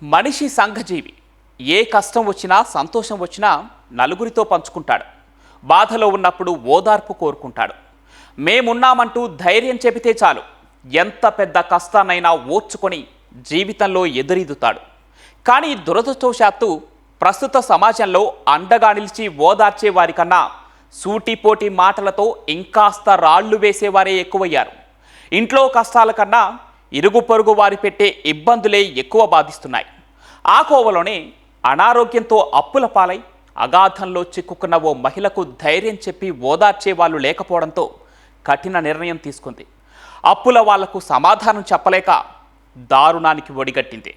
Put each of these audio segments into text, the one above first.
మనిషి సంఘజీవి. ఏ కష్టం వచ్చినా సంతోషం వచ్చినా నలుగురితో పంచుకుంటాడు. బాధలో ఉన్నప్పుడు ఓదార్పు కోరుకుంటాడు. మేమున్నామంటూ ధైర్యం చెబితే చాలు ఎంత పెద్ద కష్టాన్నైనా ఓర్చుకొని జీవితంలో ఎదురీదుతాడు. కానీ దురదృష్టవశాత్తు ప్రస్తుత సమాజంలో అండగా నిలిచి ఓదార్చే వారికన్నా సూటిపోటి మాటలతో ఇంకాస్త రాళ్లు వేసేవారే ఎక్కువయ్యారు. ఇంట్లో కష్టాల కన్నా ఇరుగు పొరుగు వారి పెట్టే ఇబ్బందులే ఎక్కువ బాధిస్తున్నాయి. ఆ కోవలోనే అనారోగ్యంతో అప్పుల పాలై అగాధంలో చిక్కుకున్న ఓ మహిళకు ధైర్యం చెప్పి ఓదార్చే వాళ్ళు లేకపోవడంతో కఠిన నిర్ణయం తీసుకుంది. అప్పుల వాళ్లకు సమాధానం చెప్పలేక దారుణానికి ఒడిగట్టింది.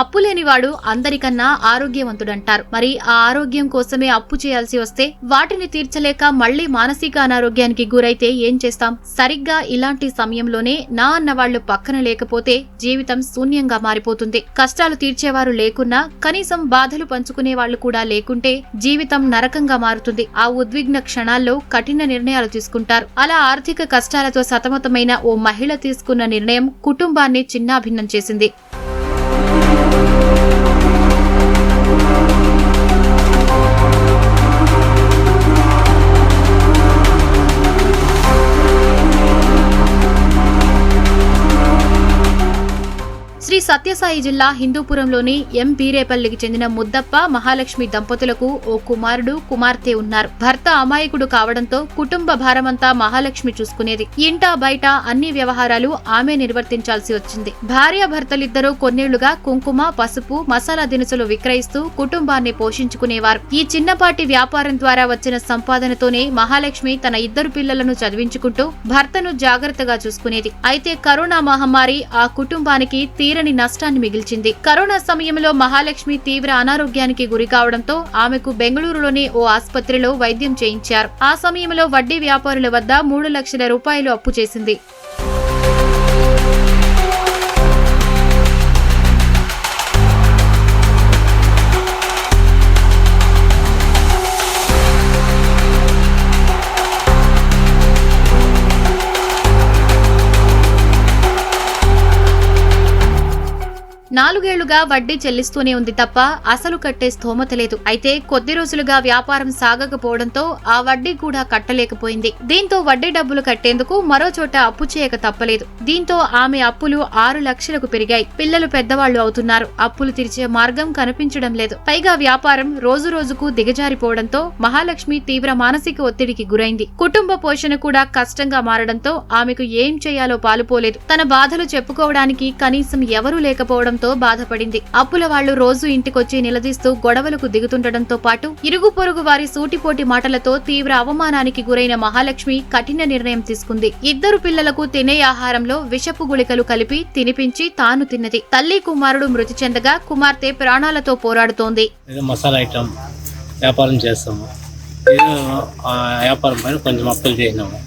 అప్పు లేనివాడు అందరికన్నా ఆరోగ్యవంతుడంటారు. మరి ఆ ఆరోగ్యం కోసమే అప్పు చేయాల్సి వస్తే వాటిని తీర్చలేక మళ్లీ మానసిక అనారోగ్యానికి గురైతే ఏం చేస్తాం? సరిగ్గా ఇలాంటి సమయంలోనే నా అన్న వాళ్లు పక్కన లేకపోతే జీవితం శూన్యంగా మారిపోతుంది. కష్టాలు తీర్చేవారు లేకున్నా కనీసం బాధలు పంచుకునే వాళ్లు కూడా లేకుంటే జీవితం నరకంగా మారుతుంది. ఆ ఉద్విగ్న క్షణాల్లో కఠిన నిర్ణయాలు తీసుకుంటారు. అలా ఆర్థిక కష్టాలతో సతమతమైన ఓ మహిళ తీసుకున్న నిర్ణయం కుటుంబాన్ని చిన్నాభిన్నం చేసింది. శ్రీ సత్యసాయి జిల్లా హిందూపురంలోని ఎం బీరేపల్లికి చెందిన ముద్దప్ప మహాలక్ష్మి దంపతులకు ఓ కుమారుడు కుమార్తె ఉన్నారు. భర్త అమాయకుడు కావడంతో కుటుంబ భారమంతా మహాలక్ష్మి చూసుకునేది. ఇంటా బయట అన్ని వ్యవహారాలు ఆమె నిర్వర్తించాల్సి వచ్చింది. భార్యాభర్తలిద్దరూ కొన్నేళ్లుగా కుంకుమ, పసుపు, మసాలా దినుసులు విక్రయిస్తూ కుటుంబాన్ని పోషించుకునేవారు. ఈ చిన్నపాటి వ్యాపారం ద్వారా వచ్చిన సంపాదనతోనే మహాలక్ష్మి తన ఇద్దరు పిల్లలను చదివించుకుంటూ భర్తను జాగ్రత్తగా చూసుకునేది. అయితే కరోనా మహమ్మారి ఆ కుటుంబానికి తీరని నష్టాన్ని మిగిల్చింది. కరోనా సమయంలో మహాలక్ష్మి తీవ్ర అనారోగ్యానికి గురి కావడంతో ఆమెకు బెంగళూరులోని ఓ ఆసుపత్రిలో వైద్యం చేయించారు. ఆ సమయంలో వడ్డీ వ్యాపారుల వద్ద 3 లక్షల రూపాయలు అప్పు చేసింది. నాలుగేళ్లుగా వడ్డీ చెల్లిస్తూనే ఉంది తప్ప అసలు కట్టే స్థోమత లేదు. అయితే కొద్ది రోజులుగా వ్యాపారం సాగకపోవడంతో ఆ వడ్డీ కూడా కట్టలేకపోయింది. దీంతో వడ్డీ డబ్బులు కట్టేందుకు మరో చోట అప్పు చేయక తప్పలేదు. దీంతో ఆమె అప్పులు 6 లక్షలకు పెరిగాయి. పిల్లలు పెద్దవాళ్లు అవుతున్నారు. అప్పులు తీర్చే మార్గం కనిపించడం లేదు. పైగా వ్యాపారం రోజు రోజుకు దిగజారిపోవడంతో మహాలక్ష్మి తీవ్ర మానసిక ఒత్తిడికి గురైంది. కుటుంబ పోషణ కూడా కష్టంగా మారడంతో ఆమెకు ఏం చేయాలో పాలుపోలేదు. తన బాధలు చెప్పుకోవడానికి కనీసం ఎవరూ లేకపోవడం బాధపడింది. అప్పుల వాళ్లు రోజు ఇంటికొచ్చి నిలదీస్తూ గొడవలకు దిగుతుండటంతో పాటు ఇరుగు పొరుగు వారి సూటిపోటి మాటలతో తీవ్ర అవమానానికి గురైన మహాలక్ష్మి కఠిన నిర్ణయం తీసుకుంది. ఇద్దరు పిల్లలకు తినే ఆహారంలో విషపు గుళికలు కలిపి తినిపించి తాను తిన్నది. తల్లి కుమారుడు మృతి చెందగా కుమార్తె ప్రాణాలతో పోరాడుతోంది. మసాలా ఐటమ్ వ్యాపారం చేస్తాము. వ్యాపారం పైన కొంచెం అప్పులు చేసినాము.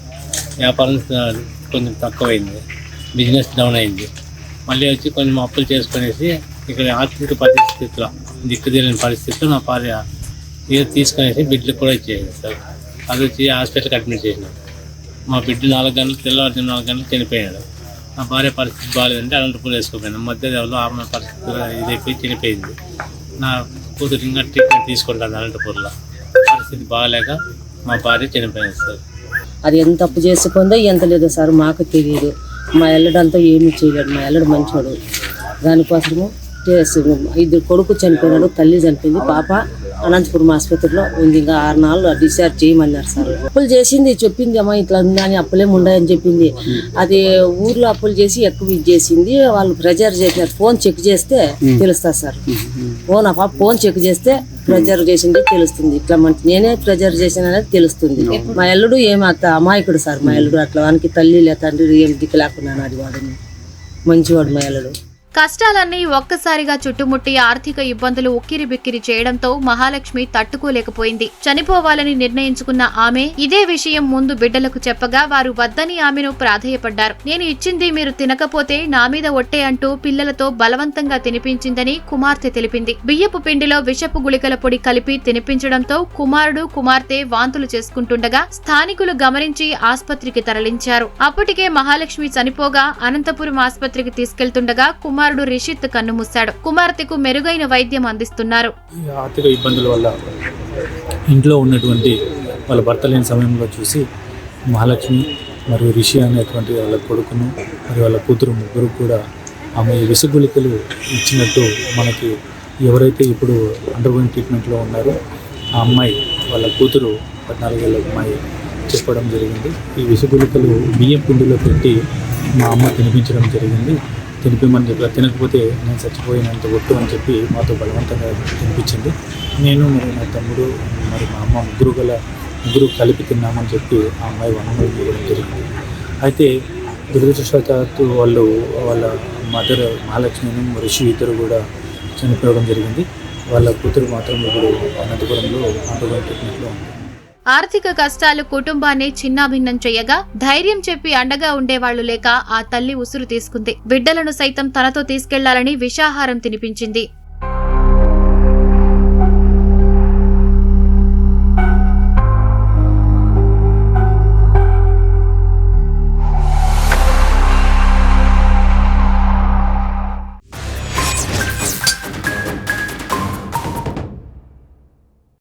వ్యాపారం కొంచెం తక్కువైంది. బిజినెస్ డౌన్ అయింది. మళ్ళీ వచ్చి కొంచెం అప్పులు చేసుకునేసి ఇక్కడ ఆర్థిక పరిస్థితిలో దిక్కుదేలిన పరిస్థితిలో నా భార్య ఏదో తీసుకునేసి బిడ్డలకు కూడా ఇచ్చేసింది సార్. అది వచ్చి హాస్పిటల్కి అడ్మిట్ చేసినాం. మా బిడ్డ 4 గంటలు తెల్లవారు 4 గంటలు చనిపోయాడు. నా భార్య పరిస్థితి బాగాలేదంటే అనంతపూర్ వేసుకోపోయినాం. మధ్యదేవలో ఆమె పరిస్థితి ఇదైపోయి చనిపోయింది. నా కూతురు ఇంకా ట్రీట్మెంట్ తీసుకుంటాను అనంతపూర్లో. పరిస్థితి బాగాలేక మా భార్య చనిపోయింది సార్. అది ఎంత తప్పు చేసుకుందో ఎంత లేదో సార్ మాకు తెలియదు. మా ఎల్లడంతా ఏమీ చేయలేడు. మా ఎల్లడు మంచోడు. దానికోసము ఇద్దరు కొడుకు చనిపోయినాడు, తల్లి చనిపోయింది. పాప అనంతపురం ఆసుపత్రిలో ఉంది. ఇంకా 6 నెలలు డిశ్చార్జ్ చేయమన్నారు సార్. అప్పులు చేసింది, చెప్పింది అమ్మ ఇట్లా ఉందని, అప్పులేం ఉండయని చెప్పింది. అది ఊర్లో అప్పులు చేసి ఎక్కువ ఇది చేసింది. వాళ్ళు ప్రెజర్ చేసినారు. ఫోన్ చెక్ చేస్తే తెలుస్తుంది సార్. ఫోన్ చెక్ చేస్తే ప్రెజర్ చేసింది తెలుస్తుంది. ఇట్లా నేనే ప్రెజర్ చేసిన అనేది తెలుస్తుంది. మా ఎల్లుడు ఏమి అమాయకుడు సార్. మా ఎల్లుడు అట్లా వానికి తల్లి లే తండ్రి ఏం దిక్కు లేకున్నాను. అది వాడిని మంచివాడు మా ఎల్లుడు. కష్టాలన్నీ ఒక్కసారిగా చుట్టుముట్టి ఆర్థిక ఇబ్బందులు ఉక్కిరిబిక్కిరి చేయడంతో మహాలక్ష్మి తట్టుకోలేకపోయింది. చనిపోవాలని నిర్ణయించుకున్న ఆమె ఇదే విషయం ముందు బిడ్డలకు చెప్పగా వారు వద్దని ఆమెను ప్రాధేయపడ్డారు. నేను ఇచ్చింది మీరు తినకపోతే నా మీద ఒట్టే అంటూ పిల్లలతో బలవంతంగా తినిపించిందని కుమార్తె తెలిపింది. బియ్యపు పిండిలో విషపు గుళికల పొడి కలిపి తినిపించడంతో కుమారుడు కుమార్తె వాంతులు చేసుకుంటుండగా స్థానికులు గమనించి ఆస్పత్రికి తరలించారు. అప్పటికే మహాలక్ష్మి చనిపోగా అనంతపురం ఆస్పత్రికి తీసుకెళ్తుండగా కుమారుడు రిషిత్ కన్నుమూశాడు. కుమార్తెకు మెరుగైన వైద్యం అందిస్తున్నారు. ఆర్థిక ఇబ్బందుల వల్ల ఇంట్లో ఉన్నటువంటి వాళ్ళ భర్త లేని సమయంలో చూసి మహాలక్ష్మి మరియు రిషి అనేటువంటి వాళ్ళ కొడుకును మరియు వాళ్ళ కూతురు ముగ్గురు కూడా ఆమె విసుగులికలు ఇచ్చినట్టు మనకి ఎవరైతే ఇప్పుడు అండర్గోయింగ్ ట్రీట్మెంట్లో ఉన్నారో ఆ అమ్మాయి వాళ్ళ కూతురు 14 ఏళ్ళ అమ్మాయి చెప్పడం జరిగింది. ఈ విసుగులికలు బియ్యం పిండిలో పెట్టి మా అమ్మ తినిపించడం జరిగింది. తినిపిమని చెప్పి తినకపోతే నేను చచ్చిపోయినంత ఒట్టు అని చెప్పి మాతో బలవంతంగా తినిపించింది. నేను మరి నా తమ్ముడు మరి మా అమ్మ ముగ్గురు కలిపి తిన్నామని చెప్పి ఆ అమ్మాయి వనమలు చేయడం జరిగింది. అయితే దురదృష్టవశాత్తు వాళ్ళ మదర్ మహాలక్ష్మిని రిషి ఇద్దరు కూడా చనిపోవడం జరిగింది. వాళ్ళ కూతురు మాత్రం ఇప్పుడు అనంతపురంలో అండర్గోయింగ్ ట్రీట్మెంట్లో ఉంది. ఆర్థిక కష్టాలు కుటుంబాన్ని చిన్నాభిన్నం చేయగా ధైర్యం చెప్పి అండగా ఉండేవాళ్లు లేక ఆ తల్లి ఉసురు తీసుకుంది. బిడ్డలను సైతం తనతో తీసుకెళ్లాలని విషాహారం తినిపించింది.